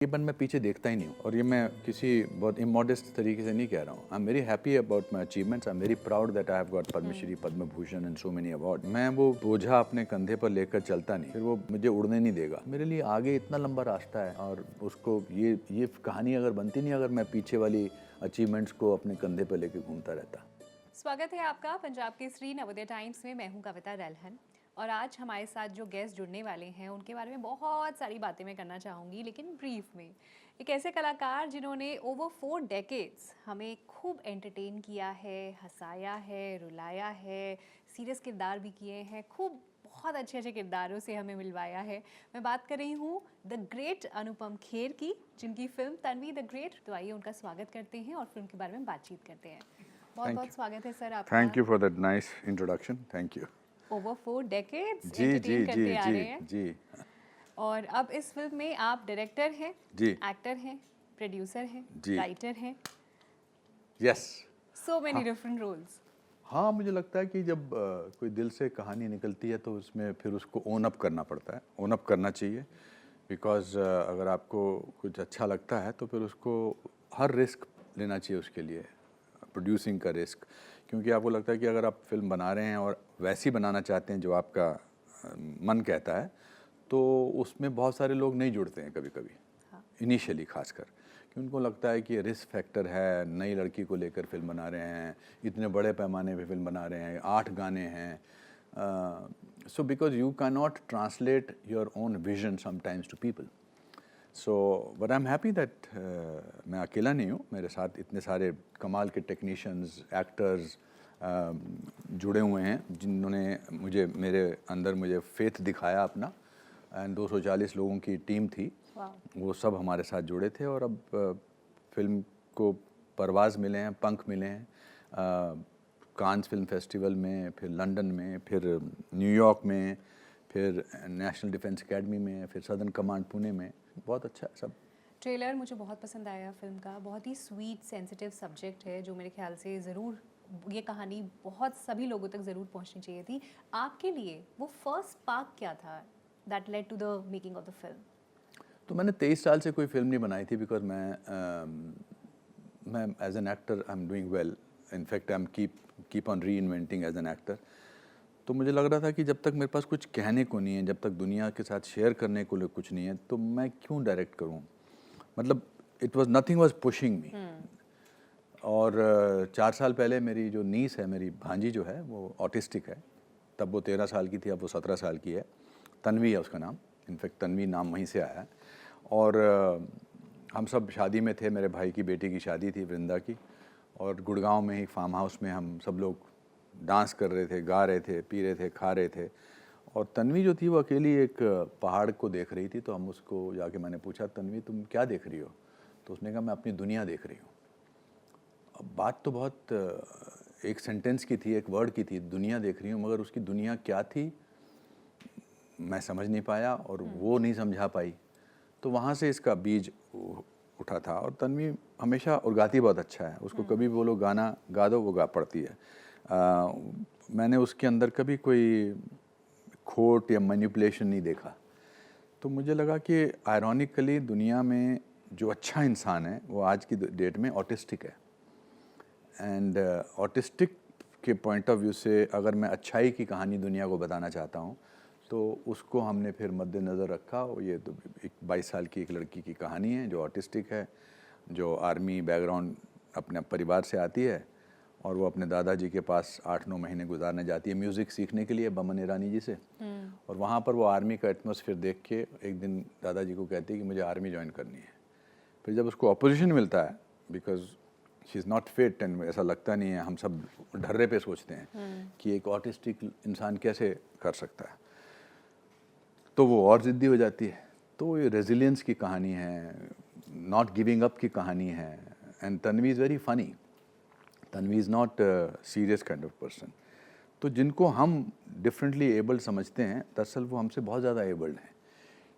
तकरीबन मैं पीछे देखता ही नहीं हूँ और ये मैं किसी बहुत इमोडेस्ट तरीके से नहीं कह रहा हूँ। I am very happy about my achievements. I am very proud that I have got Padmashri, Padma Bhushan and so many award. मैं वो बोझा अपने कंधे पर लेकर चलता नहीं, फिर वो मुझे उड़ने नहीं देगा। मेरे लिए आगे इतना लंबा रास्ता है और उसको ये कहानी अगर बनती नहीं अगर मैं पीछे वाली अचीवमेंट्स को अपने कंधे पर लेकर घूमता रहता। स्वागत है आपका पंजाब केसरी नवोदय टाइम्स में। मैं हूं कविता रेलहन और आज हमारे साथ जो गेस्ट जुड़ने वाले हैं उनके बारे में बहुत सारी बातें मैं करना चाहूँगी, लेकिन ब्रीफ में। एक ऐसे कलाकार जिन्होंने ओवर 4 डेकेड्स हमें खूब एंटरटेन किया है, हंसाया है, रुलाया है, सीरियस किरदार भी किए हैं, खूब बहुत अच्छे अच्छे किरदारों से हमें मिलवाया है। मैं बात कर रही हूँ द ग्रेट अनुपम खेर की, जिनकी फिल्म तन्वी द ग्रेट। तो आइए उनका स्वागत करते हैं और फिल्म के बारे में बातचीत करते हैं। बहुत थैंक बहुत यू। स्वागत है सर आपका। Thank you for that nice introduction. Thank you. Over 4 decades जी जी एंटरटेन जी करते आ जी रहे हैं जी और अब इस फिल्म में आप डायरेक्टर हैं, जी एक्टर हैं, प्रोड्यूसर हैं, जी। राइटर हैं, यस। सो मेनी हाँ डिफरेंट रोल्स। हाँ, मुझे लगता है कि जब कोई दिल से कहानी निकलती है तो उसमें फिर उसको ओन अप करना पड़ता है, ओन अप करना चाहिए। बिकॉज़ अगर आपको कुछ अच्छा लगता है तो फिर उसको हर रिस्क लेना चाहिए उसके लिए, प्रोड्यूसिंग का रिस्क। क्योंकि आपको लगता है कि अगर आप फिल्म बना रहे हैं और वैसी बनाना चाहते हैं जो आपका मन कहता है, तो उसमें बहुत सारे लोग नहीं जुड़ते हैं कभी कभी, हाँ। इनिशियली खासकर, कि उनको लगता है कि ये रिस्क फैक्टर है, नई लड़की को लेकर फिल्म बना रहे हैं, इतने बड़े पैमाने पे फिल्म बना रहे हैं, 8 गाने हैं। So because you can not translate your own vision sometimes to people. So but I am happy that मैं अकेला नहीं हूँ, मेरे साथ इतने सारे कमाल के टेक्नीशियंस, एक्टर्स जुड़े हुए हैं जिन्होंने मेरे अंदर मुझे फेथ दिखाया अपना। एंड 240 लोगों की टीम थी, वो सब हमारे साथ जुड़े थे और अब फिल्म को परवाज़ मिले हैं, पंख मिले हैं। कांस फिल्म फेस्टिवल में, फिर लंदन में, फिर न्यूयॉर्क में, फिर नेशनल डिफेंस एकेडमी में, फिर सदर्न कमांड पुणे में। बहुत अच्छा है सब। ट्रेलर मुझे बहुत पसंद आया फिल्म का। बहुत ही स्वीट सेंसिटिव सब्जेक्ट है जो मेरे ख्याल से ज़रूर ये कहानी बहुत सभी लोगों तक ज़रूर पहुंचनी चाहिए थी। आपके लिए वो फर्स्ट स्पार्क क्या था that led to the making of the film? तो मैंने 23 साल से कोई फिल्म नहीं बनाई थी बिकॉज मैं as an actor I am doing well. In fact I am keep on reinventing as an actor. तो मुझे लग रहा था कि जब तक मेरे पास कुछ कहने को नहीं है, जब तक दुनिया के साथ शेयर करने को कुछ नहीं है, तो मैं क्यों डायरेक्ट करूं। मतलब it was nothing was pushing me. और 4 साल पहले मेरी जो नीस है, मेरी भांजी जो है, वो ऑटिस्टिक है। तब वो 13 साल की थी, अब वो 17 साल की है। तन्वी है उसका नाम। इनफैक्ट तन्वी नाम वहीं से आया है। और हम सब शादी में थे, मेरे भाई की बेटी की शादी थी वृंदा की, और गुड़गांव में ही फार्म हाउस में हम सब लोग डांस कर रहे थे, गा रहे थे, पी रहे थे, खा रहे थे। और तन्वी जो थी वो अकेली एक पहाड़ को देख रही थी। तो हम उसको जाके मैंने पूछा, तन्वी तुम क्या देख रही हो? तो उसने कहा मैं अपनी दुनिया देख रही हूँ। अब बात तो बहुत एक सेंटेंस की थी, एक वर्ड की थी, दुनिया देख रही हूँ, मगर उसकी दुनिया क्या थी मैं समझ नहीं पाया और वो नहीं समझा पाई। तो वहाँ से इसका बीज उठा था। और तन्वी हमेशा, और गाती बहुत अच्छा है, उसको कभी बोलो गाना गा दो वो गा पड़ती है। मैंने उसके अंदर कभी कोई खोट या मैनिपुलेशन नहीं देखा। तो मुझे लगा कि आयरॉनिकली दुनिया में जो अच्छा इंसान है वो आज की डेट में ऑटिस्टिक है। एंड ऑटिस्टिक के पॉइंट ऑफ व्यू से अगर मैं अच्छाई की कहानी दुनिया को बताना चाहता हूँ तो उसको हमने फिर मद्देनज़र रखा। और ये तो एक 22 साल की एक लड़की की कहानी है जो ऑटिस्टिक है, जो आर्मी बैकग्राउंड अपने परिवार से आती है, और वो अपने दादाजी के पास 8-9 महीने गुजारने जाती है म्यूज़िक सीखने के लिए बमन ईरानी जी से। और वहाँ पर वो आर्मी का एटमॉस्फेयर देख के एक दिन दादाजी को कहती है कि मुझे आर्मी ज्वाइन करनी है। फिर जब उसको अपोजिशन मिलता है, because she is not fit, and ऐसा लगता नहीं है, हम सब ढर्रे पे सोचते हैं कि एक ऑटिस्टिक इंसान कैसे कर सकता है, तो वो और ज़िद्दी हो जाती है। तो ये रेजिलियंस की कहानी है, नॉट गिविंग अप की कहानी है। And Tanvi is very funny. Tanvi is not serious kind of person. तो जिनको हम डिफरेंटली एबल्ड समझते हैं, दरअसल वो हमसे बहुत ज़्यादा एबल्ड हैं,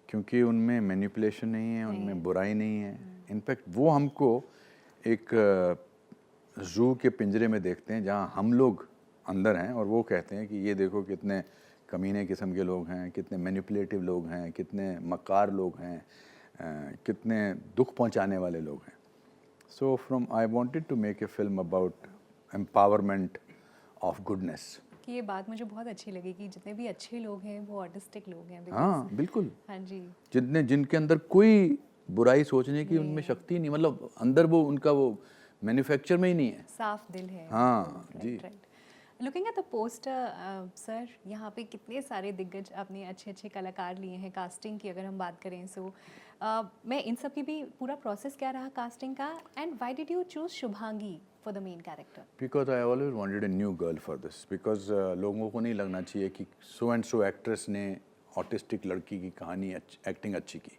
क्योंकि उनमें मैनिपुलेशन नहीं है, उनमें बुराई नहीं है। इनफैक्ट वो हमको एक ज़ू के पिंजरे में देखते हैं जहाँ हम लोग अंदर हैं, और वो कहते हैं कि ये देखो कितने कमीने किस्म के लोग हैं, कितने मैनिपुलेटिव लोग हैं, कितने मक्कार लोग हैं। कितने दुख पहुंचाने वाले लोग हैं. So I wanted to make a film about empowerment of goodness. कि ये बात मुझे बहुत अच्छी लगी कि जितने भी अच्छे लोग हैं वो ऑटिस्टिक लोग हैं. हाँ बिल्कुल. हाँ जी. जिनके अंदर कोई बुराई सोचने की उनमें शक्ति नहीं, मतलब अंदर वो उनका वो मैन्युफैक्चर में ही नहीं है. साफ दिल है. हाँ जी. Looking at the poster sir, यहाँ पे कितने सारे दिग्गज अपने अच्छे अच्छे कलाकार लिए हैं. कास्टिंग की अगर हम बात करें सो मैं इन सब की भी पूरा प्रोसेस क्या रहा कास्टिंग का, and why did you choose Shubhangi for the main character? Because I always wanted a new girl for this, because लोगों को नहीं लगना चाहिए कि सो एंड सो एक्ट्रेस ने ऑटिस्टिक लड़की की कहानी एक्टिंग अच्छी की,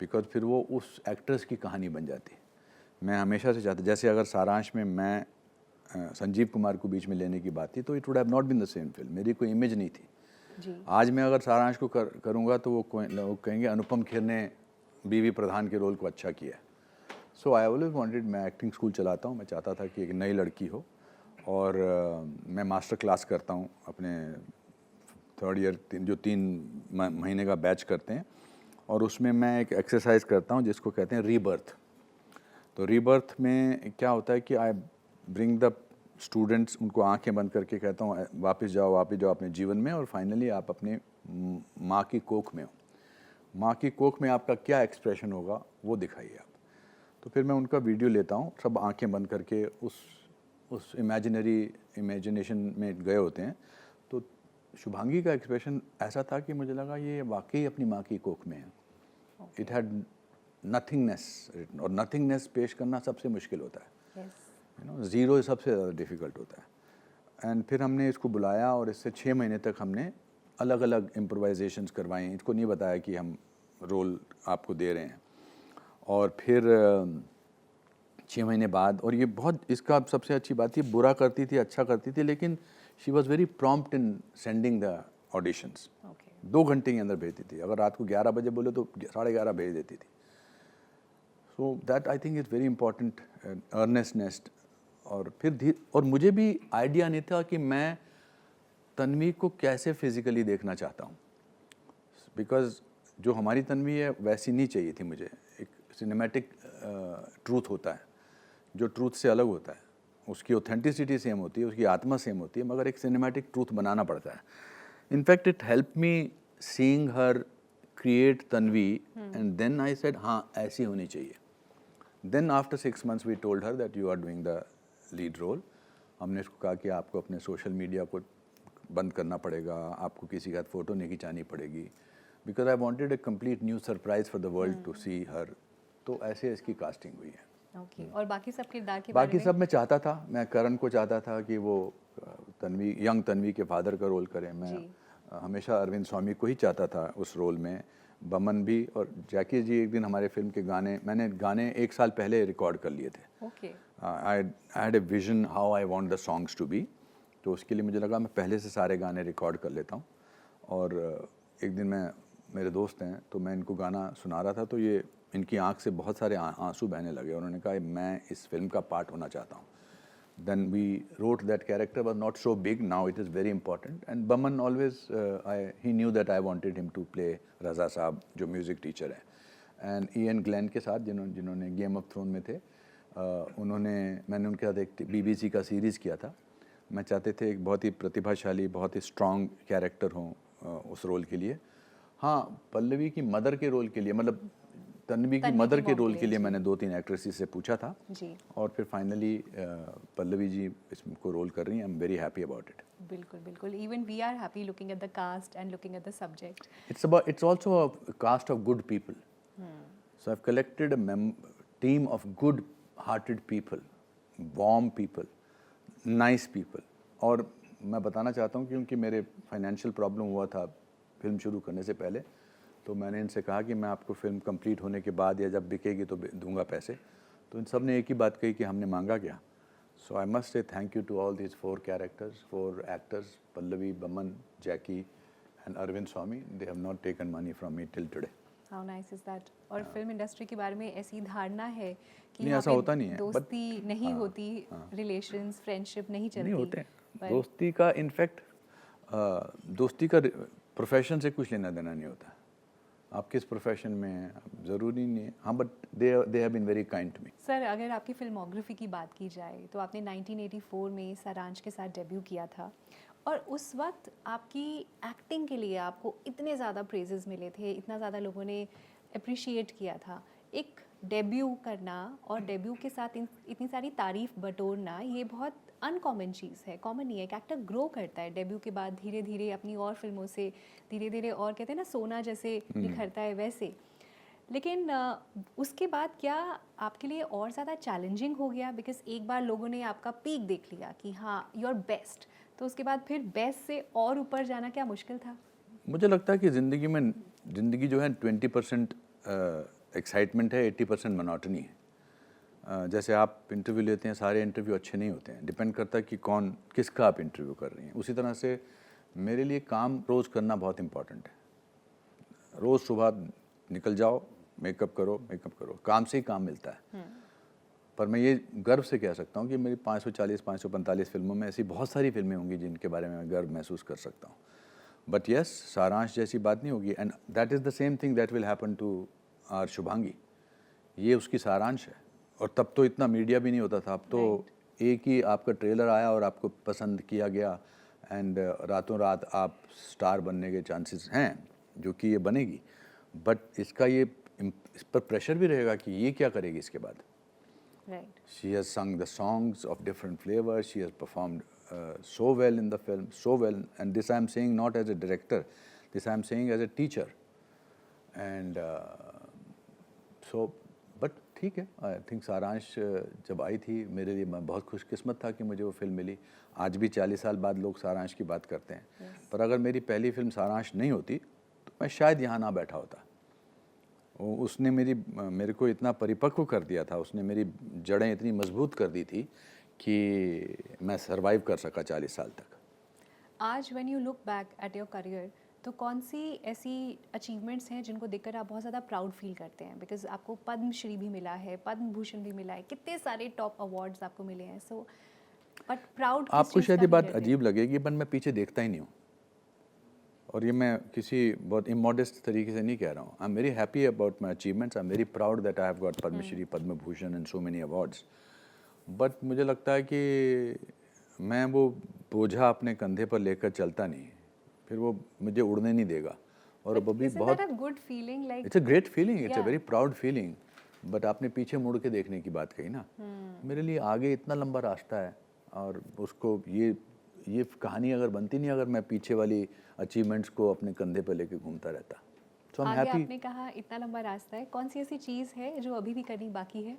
बिकॉज फिर वो उस एक्ट्रेस की कहानी बन जाती. मैं हमेशा से चाहता, जैसे अगर सारांश में मैं संजीव कुमार को बीच में लेने की बात थी तो it would have not been the same film. मेरी कोई इमेज नहीं थी जी. आज मैं अगर सारांश को करूँगा तो वो लोग कहेंगे अनुपम खेर ने बीवी प्रधान के रोल को अच्छा किया. सो आई ऑलवेज वांटेड, मैं एक्टिंग स्कूल चलाता हूँ, मैं चाहता था कि एक नई लड़की हो, और मैं मास्टर क्लास करता हूँ अपने थर्ड ईयर जो 3 महीने का बैच करते हैं, और उसमें मैं एक एक्सरसाइज करता हूँ जिसको कहते हैं रीबर्थ. तो रीबर्थ में क्या होता है कि आई ब्रिंग द स्टूडेंट्स, उनको आंखें बंद करके कहता हूँ वापस जाओ अपने जीवन में, और फाइनली आप अपने माँ की कोख में हो. माँ की कोख में आपका क्या एक्सप्रेशन होगा वो दिखाइए आप. तो फिर मैं उनका वीडियो लेता हूँ, सब आंखें बंद करके उस इमेजिनेशन में गए होते हैं. तो शुभांगी का एक्सप्रेशन ऐसा था कि मुझे लगा ये वाकई अपनी माँ की कोख में है. इट हैड नथिंगनेस, और नथिंगनेस पेश करना सबसे मुश्किल होता है. यू नो, ज़ीरो सबसे ज़्यादा डिफ़िकल्ट होता है. एंड फिर हमने इसको बुलाया और इससे 6 महीने तक हमने अलग अलग इम्प्रोवाइजेशंस करवाई. इसको नहीं बताया कि हम रोल आपको दे रहे हैं. और फिर 6 महीने बाद, और ये बहुत इसका सबसे अच्छी बात थी, बुरा करती थी अच्छा करती थी, लेकिन she was very prompt in sending the auditions. 2 घंटे के अंदर भेजती थी. अगर रात को 11 बजे बोले तो 11:30 भेज देती थी. So that I think is very important, earnestness. और फिर और मुझे भी आइडिया नहीं था कि मैं तन्वी को कैसे फिज़िकली देखना चाहता हूँ, बिकॉज जो हमारी तन्वी है वैसी नहीं चाहिए थी मुझे. एक सिनेमैटिक ट्रूथ होता है जो ट्रूथ से अलग होता है, उसकी ऑथेंटिसिटी सेम होती है, उसकी आत्मा सेम होती है, मगर एक सिनेमैटिक ट्रूथ बनाना पड़ता है. In fact it help me seeing her create Tanvi, and then I said हाँ ऐसी होनी चाहिए. Then after 6 months we told her that you are doing the lead role. हमने इसको कहा कि आपको अपने सोशल मीडिया को बंद करना पड़ेगा, आपको किसी के साथ फ़ोटो नहीं खिंचानी पड़ेगी, because I wanted a complete new surprise for the world to see her. तो ऐसे इसकी कास्टिंग हुई है. ओके. और बाकी सब किरदार के बाकी बारे में? सब मैं चाहता था, मैं करण को चाहता था कि वो यंग तन्वी के फादर का रोल करें. मैं हमेशा अरविंद स्वामी को ही चाहता था उस रोल में. बमन भी, और जैकी जी एक दिन हमारे फिल्म के मैंने गाने 1 साल पहले रिकॉर्ड कर लिए थे. Okay. I had a vision how I want the songs to be. तो उसके लिए मुझे लगा मैं पहले से सारे गाने रिकॉर्ड कर लेता हूँ. और एक दिन मेरे दोस्त हैं तो मैं इनको गाना सुना रहा था, तो ये इनकी आंख से बहुत सारे आंसू बहने लगे. उन्होंने कहा मैं इस फिल्म का पार्ट होना चाहता हूँ. Then we wrote that character was not so big. Now it is very important. And Baman always, he knew that I wanted him to play Raza साहब जो म्यूज़िक टीचर है. And Ian Glenn के साथ जिन्होंने game of throne में थे, मैंने उनके साथ एक BBC का सीरीज़ किया था. मैं चाहते थे एक बहुत ही प्रतिभाशाली, बहुत ही स्ट्रॉन्ग कैरेक्टर हो उस रोल के लिए. हाँ, पल्लवी की मदर के रोल के लिए, मतलब तन्वी की मदर के रोल के लिए मैंने 2-3 एक्ट्रेसेस से पूछा था जी. और फिर फाइनली पल्लवी जी इसको रोल कर रही हैं. I am very happy about it. बिल्कुल बिल्कुल. Even we are happy looking at the cast and looking at the subject. It's also a cast of good people. So I've collected a team of good-hearted people, warm people, nice people. और मैं बताना चाहता हूँ क्योंकि मेरे financial problem हुआ था film शुरू करने से पहले, तो मैंने इनसे कहा कि मैं आपको फिल्म कंप्लीट होने के बाद या जब बिकेगी तो दूंगा पैसे. तो इन सब ने एक ही बात कही कि हमने मांगा क्या. So I must say thank you to all these 4 characters, 4 actors, Pallavi, Boman, Jackie and Arvind Swami. They have not taken money from me till today. How nice is that. और फिल्म इंडस्ट्री के बारे में ऐसी धारणा है कि नहीं, ऐसा होता नहीं है. दोस्ती नहीं होती, रिलेशंस, फ्रेंडशिप नहीं चलती. नहीं होते. दोस्ती का इनफैक्ट दोस्ती का प्रोफेशन से कुछ लेना देना नहीं होता. आप किस प्रोफेशन में हैं, ज़रूरी नहीं है। हाँ, but they have been very kind to me. Sir अगर आपकी फिल्मोग्राफी की बात की जाए तो आपने 1984 में सारांश के साथ डेब्यू किया था और उस वक्त आपकी एक्टिंग के लिए आपको इतने ज़्यादा प्रेजेस मिले थे, इतना ज़्यादा लोगों ने अप्रिशिएट किया था। एक डेब्यू करना और डेब्यू के साथ इतनी सारी तारीफ बटोरना ये बहुत अनकॉमन चीज़ है, कॉमन नहीं है। एक एक्टर ग्रो करता है डेब्यू के बाद धीरे धीरे अपनी और फिल्मों से, धीरे धीरे और कहते हैं ना सोना जैसे निखरता है वैसे। लेकिन उसके बाद क्या आपके लिए और ज़्यादा चैलेंजिंग हो गया? बिकॉज एक बार लोगों ने आपका पीक देख लिया कि हाँ यू आर बेस्ट, तो उसके बाद फिर बेस्ट से और ऊपर जाना क्या मुश्किल था? मुझे लगता है कि ज़िंदगी जो है 20% एक्साइटमेंट है, 80% मोनोटनी है। जैसे आप इंटरव्यू लेते हैं, सारे इंटरव्यू अच्छे नहीं होते हैं, डिपेंड करता है कि कौन किसका आप इंटरव्यू कर रही हैं। उसी तरह से मेरे लिए काम रोज़ करना बहुत इम्पॉर्टेंट है। रोज़ सुबह निकल जाओ, मेकअप करो, काम से ही काम मिलता है। पर मैं ये गर्व से कह सकता हूँ कि मेरी 540-545 फिल्मों में ऐसी बहुत सारी फिल्में होंगी जिनके बारे में मैं गर्व महसूस कर सकता हूँ। बट यस, सारांश जैसी बात नहीं होगी, and that is the same thing that will happen to our Shubhangi. ये उसकी सारांश है। और तब तो इतना मीडिया भी नहीं होता था, अब तो एक ही आपका ट्रेलर आया और आपको पसंद किया गया एंड रातों रात आप स्टार बनने के चांसेस हैं, जो कि ये बनेगी। बट इसका ये इस पर प्रेशर भी रहेगा कि ये क्या करेगी इसके बाद। Right. She has sung the songs of different flavors. She has performed so well in the film, so well. And this I am saying not as a director. This I am saying as a teacher. And so, but ठीक है। I think सारांश जब आई थी मेरे लिए, मैं बहुत खुशकिस्मत था कि मुझे वो फिल्म मिली। आज भी 40 साल बाद लोग सारांश की बात करते हैं। पर अगर मेरी पहली फिल्म सारांश नहीं होती तो मैं शायद यहाँ ना बैठा होता। उसने मेरे को इतना परिपक्व कर दिया था, उसने मेरी जड़ें इतनी मजबूत कर दी थी कि मैं सरवाइव कर सका 40 साल तक। आज when you look back at your career, तो कौन सी ऐसी अचीवमेंट्स हैं जिनको देखकर आप बहुत ज़्यादा प्राउड फील करते हैं? बिकॉज आपको पद्मश्री भी मिला है, पद्म भूषण भी मिला है, कितने सारे टॉप अवार्ड्स आपको मिले हैं। सो बट प्राउड आपको शायद ये बात अजीब लगेगी, पर मैं पीछे देखता ही नहीं हूँ। और ये मैं किसी बहुत इमोडेस्ट तरीके से नहीं कह रहा हूँ। I am very happy about my achievements. I am very proud that I have got Padmashri, Padma Bhushan and so many awards. But मुझे लगता है कि मैं वो बोझा अपने कंधे पर लेकर चलता नहीं, फिर वो मुझे उड़ने नहीं देगा। और अब अभी बहुत good feeling, like it's a great feeling, it's a very proud feeling. But आपने पीछे मुड़ के देखने की बात कही ना, मेरे लिए आगे इतना लंबा रास्ता है और उसको ये कहानी अगर बनती नहीं अगर मैं पीछे वाली अचीवमेंट्स को अपने कंधे पर लेके घूमता रहता। सो आई एम आगे हैप्पी। आपने कहा इतना लंबा रास्ता है, कौन सी ऐसी चीज़ है जो अभी भी करनी बाकी है?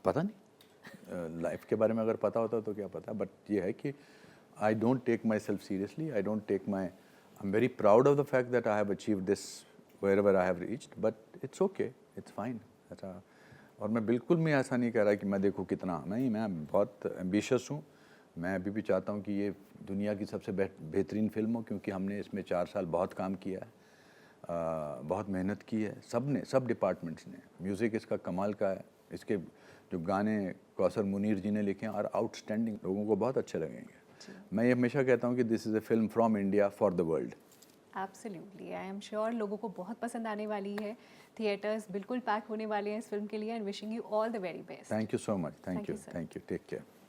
पता नहीं, लाइफ के बारे में अगर पता होता तो क्या पता। बट ये है कि I don't take myself seriously, I don't take my, I am very proud of the fact that I have achieved this wherever I have reached, but it's okay, it's fine. ऐसा, और मैं बिल्कुल मैं ऐसा नहीं कह रहा कि मैं देखूँ कितना, नहीं, मैं बहुत एम्बिशियस हूँ। मैं अभी भी चाहता हूँ कि ये दुनिया की सबसे बेहतरीन फिल्म हो, क्योंकि हमने इसमें 4 साल बहुत काम किया है, बहुत मेहनत की है, सब डिपार्टमेंट्स ने। म्यूज़िक इसका कमाल का है, इसके जो गाने कौसर मुनीर जी ने लिखे हैं और आउटस्टैंडिंग, लोगों को बहुत अच्छे लगेंगे। मैं ये हमेशा कहता हूँ कि this is a film from India for the world. Absolutely, I am sure लोगों को बहुत पसंद आने वाली है। थिएटर्स बिल्कुल पैक होने वाले हैं इस फिल्म के लिए, and wishing you all the very best. Thank you so much, thank Thank you, you, sir. Thank you, take care.